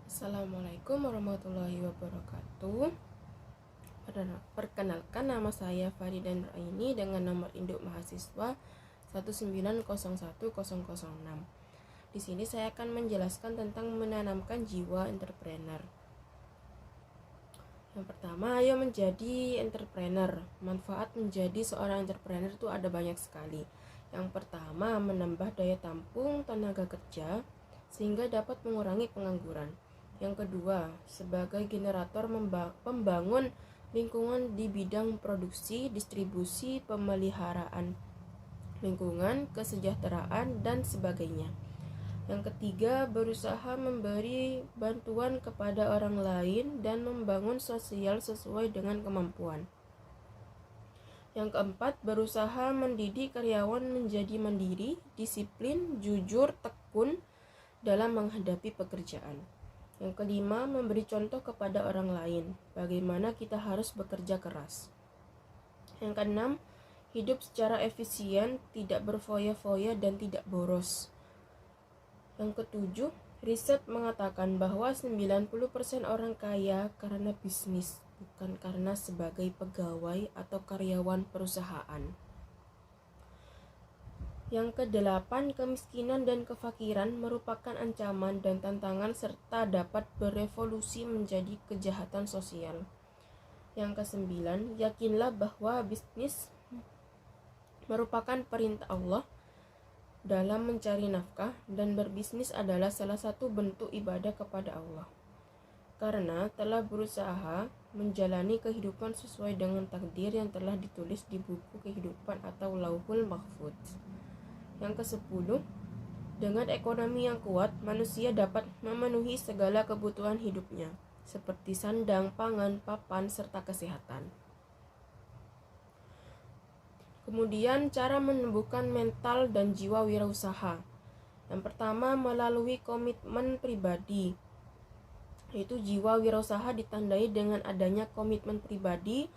Assalamualaikum warahmatullahi wabarakatuh. Perkenalkan, nama saya Farida Nuraini dengan nomor induk mahasiswa 1901006. Di sini saya akan menjelaskan tentang menanamkan jiwa entrepreneur. Yang pertama, ayo menjadi entrepreneur. Manfaat menjadi seorang entrepreneur itu ada banyak sekali. Yang pertama, menambah daya tampung tenaga kerja sehingga dapat mengurangi pengangguran. Yang kedua, sebagai generator pembangun lingkungan di bidang produksi, distribusi, pemeliharaan lingkungan, kesejahteraan, dan sebagainya. Yang ketiga, berusaha memberi bantuan kepada orang lain dan membangun sosial sesuai dengan kemampuan. Yang keempat, berusaha mendidik karyawan menjadi mandiri, disiplin, jujur, tekun dalam menghadapi pekerjaan. Yang kelima, memberi contoh kepada orang lain bagaimana kita harus bekerja keras. Yang keenam, hidup secara efisien, tidak berfoya-foya dan tidak boros. Yang ketujuh, riset mengatakan bahwa 90% orang kaya karena bisnis, bukan karena sebagai pegawai atau karyawan perusahaan. Yang kedelapan, kemiskinan dan kefakiran merupakan ancaman dan tantangan serta dapat berevolusi menjadi kejahatan sosial. Yang kesembilan, yakinlah bahwa bisnis merupakan perintah Allah dalam mencari nafkah dan berbisnis adalah salah satu bentuk ibadah kepada Allah. Karena telah berusaha menjalani kehidupan sesuai dengan takdir yang telah ditulis di buku kehidupan atau Lauhul Mahfuz. Yang ke-10, dengan ekonomi yang kuat, manusia dapat memenuhi segala kebutuhan hidupnya, seperti sandang, pangan, papan, serta kesehatan. Kemudian, cara menumbuhkan mental dan jiwa wirausaha. Yang pertama, melalui komitmen pribadi, yaitu jiwa wirausaha ditandai dengan adanya komitmen pribadi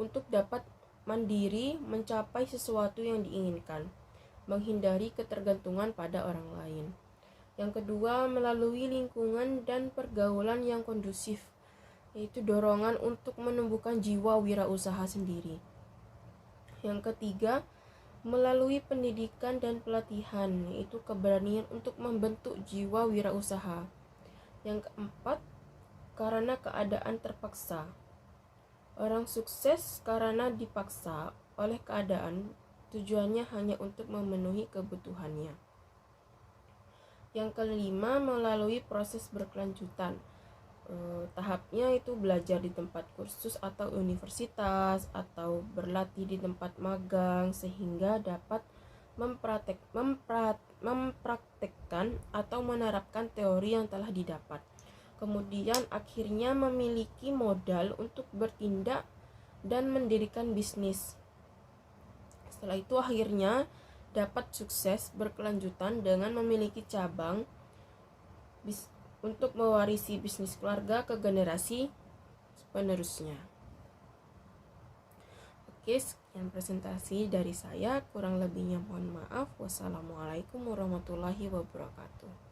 untuk dapat mandiri mencapai sesuatu yang diinginkan, menghindari ketergantungan pada orang lain. Yang kedua, melalui lingkungan dan pergaulan yang kondusif, yaitu dorongan untuk menumbuhkan jiwa wirausaha sendiri. Yang ketiga, melalui pendidikan dan pelatihan, yaitu keberanian untuk membentuk jiwa wirausaha. Yang keempat, karena keadaan terpaksa. Orang sukses karena dipaksa oleh keadaan, tujuannya hanya untuk memenuhi kebutuhannya. Yang kelima, melalui proses berkelanjutan. Tahapnya itu belajar di tempat kursus atau universitas atau berlatih di tempat magang sehingga dapat mempraktekkan atau menerapkan teori yang telah didapat. Kemudian akhirnya memiliki modal untuk bertindak dan mendirikan bisnis. Setelah itu akhirnya dapat sukses berkelanjutan dengan memiliki cabang untuk mewarisi bisnis keluarga ke generasi penerusnya. Oke, sekian presentasi dari saya. Kurang lebihnya mohon maaf. Wassalamualaikum warahmatullahi wabarakatuh.